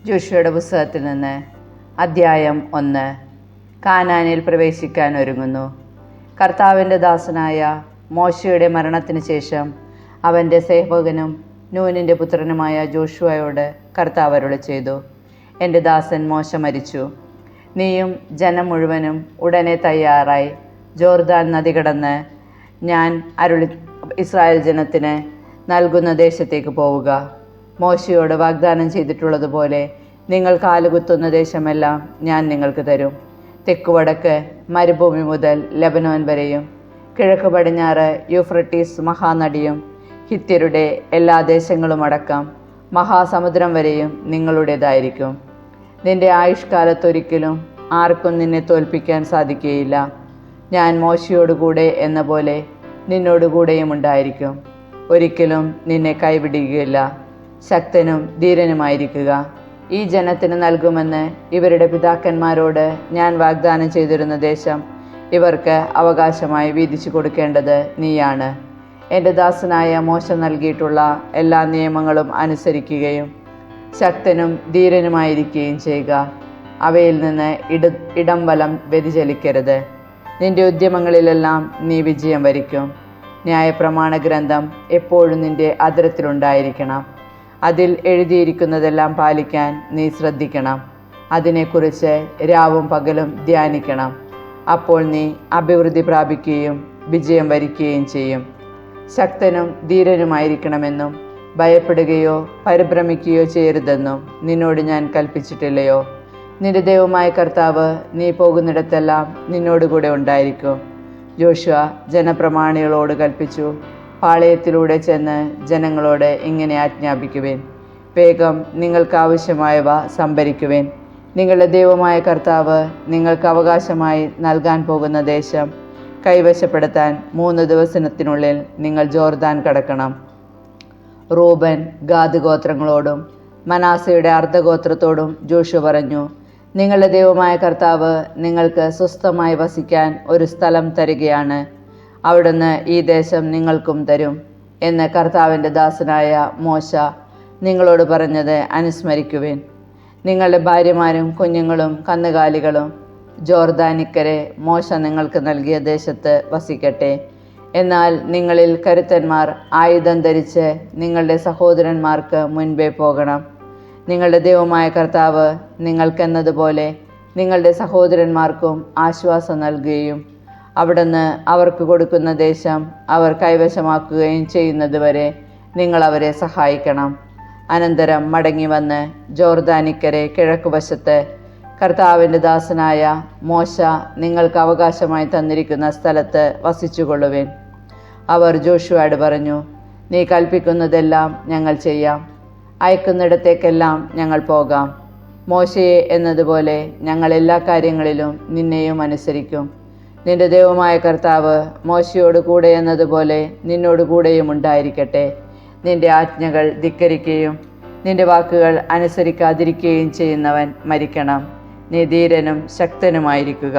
ജോഷുവയുടെ പുസ്തകത്തിൽ നിന്ന് അദ്ധ്യായം 1. കാനാനിൽ പ്രവേശിക്കാൻ ഒരുങ്ങുന്നു. കർത്താവിൻ്റെ ദാസനായ മോശയുടെ മരണത്തിന് ശേഷം അവൻ്റെ സേവകനും നൂനിൻ്റെ പുത്രനുമായ ജോഷുവയോട് കർത്താവ് അരുളി ചെയ്തു, എൻ്റെ ദാസൻ മോശ മരിച്ചു. നീയും ജനം മുഴുവനും ഉടനെ തയ്യാറായി ജോർദാൻ നദി കടന്ന് ഞാൻ ഇസ്രായേൽ ജനത്തിന് നൽകുന്ന ദേശത്തേക്ക് പോവുക. മോശയോട് വാഗ്ദാനം ചെയ്തിട്ടുള്ളതുപോലെ നിങ്ങൾ കാലുകുത്തുന്ന ദേശമെല്ലാം ഞാൻ നിങ്ങൾക്ക് തരും. തെക്കുവടക്ക് മരുഭൂമി മുതൽ ലെബനോൻ വരെയും കിഴക്ക് പടിഞ്ഞാറ് യൂഫ്രട്ടീസ് മഹാനദിയും ഹിത്യരുടെ എല്ലാ ദേശങ്ങളുമടക്കം മഹാസമുദ്രം വരെയും നിങ്ങളുടേതായിരിക്കും. നിന്റെ ആയുഷ്കാലത്തൊരിക്കലും ആർക്കും നിന്നെ തോൽപ്പിക്കാൻ സാധിക്കുകയില്ല. ഞാൻ മോശയോടുകൂടെ എന്ന പോലെ നിന്നോടുകൂടെയും ഉണ്ടായിരിക്കും. ഒരിക്കലും നിന്നെ കൈവിടുകയില്ല. ശക്തനും ധീരനുമായിരിക്കുക. ഈ ജനത്തിന് നൽകുമെന്ന് ഇവരുടെ പിതാക്കന്മാരോട് ഞാൻ വാഗ്ദാനം ചെയ്തിരുന്ന ദേശം ഇവർക്ക് അവകാശമായി വീതിച്ചു കൊടുക്കേണ്ടത് നീയാണ്. എൻ്റെ ദാസനായ മോശ നൽകിയിട്ടുള്ള എല്ലാ നിയമങ്ങളും അനുസരിക്കുകയും ശക്തനും ധീരനുമായിരിക്കുകയും ചെയ്യുക. അവയിൽ നിന്ന് ഇടം വലം വ്യതിചലിക്കരുത്. നിന്റെ ഉദ്യമങ്ങളിലെല്ലാം നീ വിജയം വരിക്കും. ന്യായപ്രമാണ ഗ്രന്ഥം എപ്പോഴും നിന്റെ അധരത്തിലുണ്ടായിരിക്കണം. അതിൽ എഴുതിയിരിക്കുന്നതെല്ലാം പാലിക്കാൻ നീ ശ്രദ്ധിക്കണം. അതിനെക്കുറിച്ച് രാവും പകലും ധ്യാനിക്കണം. അപ്പോൾ നീ അഭിവൃദ്ധി പ്രാപിക്കുകയും വിജയം വരിക്കുകയും ചെയ്യും. ശക്തനും ധീരനുമായിരിക്കണമെന്നും ഭയപ്പെടുകയോ പരിഭ്രമിക്കുകയോ ചെയ്യരുതെന്നും നിന്നോട് ഞാൻ കൽപ്പിച്ചിട്ടില്ലയോ? നിന്റെ ദൈവമായ കർത്താവ് നീ പോകുന്നിടത്തെല്ലാം നിന്നോടുകൂടെ ഉണ്ടായിരിക്കും. ജോഷുവ ജനപ്രമാണികളോട് കൽപ്പിച്ചു, പാളയത്തിലൂടെ ചെന്ന് ജനങ്ങളോട് ഇങ്ങനെ ആജ്ഞാപിക്കുവേൻ, വേഗം നിങ്ങൾക്ക് ആവശ്യമായവ സംഭരിക്കുവേൻ. നിങ്ങളുടെ ദൈവമായ കർത്താവ് നിങ്ങൾക്ക് അവകാശമായി നൽകാൻ പോകുന്ന ദേശം കൈവശപ്പെടുത്താൻ 3 ദിവസത്തിനുള്ളിൽ നിങ്ങൾ ജോർദാൻ കടക്കണം. റൂബൻ ഗാദ് ഗോത്രങ്ങളോടും മനാസയുടെ അർദ്ധഗോത്രത്തോടും ജോഷുവ പറഞ്ഞു, നിങ്ങളുടെ ദൈവമായ കർത്താവ് നിങ്ങൾക്ക് സ്വസ്ഥമായി വസിക്കാൻ ഒരു സ്ഥലം തരികയാണ്. അവിടുന്ന് ഈ ദേശം നിങ്ങൾക്കും തരും എന്ന് കർത്താവിൻ്റെ ദാസനായ മോശ നിങ്ങളോട് പറഞ്ഞത് അനുസ്മരിക്കുവിൻ. നിങ്ങളുടെ ഭാര്യമാരും കുഞ്ഞുങ്ങളും കന്നുകാലികളും ജോർദാനിക്കരെ മോശ നിങ്ങൾക്ക് നൽകിയ ദേശത്ത് വസിക്കട്ടെ. എന്നാൽ നിങ്ങളിൽ കരുത്തന്മാർ ആയുധം ധരിച്ച് നിങ്ങളുടെ സഹോദരന്മാർക്ക് മുൻപേ പോകണം. നിങ്ങളുടെ ദൈവമായ കർത്താവ് നിങ്ങൾക്കെന്നതുപോലെ നിങ്ങളുടെ സഹോദരന്മാർക്കും ആശ്വാസം നൽകുകയും അവിടുന്ന് അവർക്ക് കൊടുക്കുന്ന ദേശം അവർ കൈവശമാക്കുകയും ചെയ്യുന്നതുവരെ നിങ്ങൾ അവരെ സഹായിക്കണം. അനന്തരം മടങ്ങി വന്ന് ജോർദാനിക്കരെ കിഴക്കുവശത്ത് കർത്താവിൻ്റെ ദാസനായ മോശ നിങ്ങൾക്ക് അവകാശമായി തന്നിരിക്കുന്ന സ്ഥലത്ത് വസിച്ചുകൊള്ളുവിൻ. അവർ ജോഷുവയോട് പറഞ്ഞു, നീ കൽപ്പിക്കുന്നതെല്ലാം ഞങ്ങൾ ചെയ്യാം. അയക്കുന്നിടത്തേക്കെല്ലാം ഞങ്ങൾ പോകാം. മോശയെ എന്നതുപോലെ ഞങ്ങൾ എല്ലാ കാര്യങ്ങളിലും നിന്നെയും അനുസരിക്കും. നിന്റെ ദൈവമായ കർത്താവ് മോശയോട് കൂടെ എന്നതുപോലെ നിന്നോടുകൂടെയും ഉണ്ടായിരിക്കട്ടെ. നിന്റെ ആജ്ഞകൾ ധിക്കരിക്കുകയും നിന്റെ വാക്കുകൾ അനുസരിക്കാതിരിക്കുകയും ചെയ്യുന്നവൻ മരിക്കണം. നീ ധീരനും ശക്തനുമായിരിക്കുക.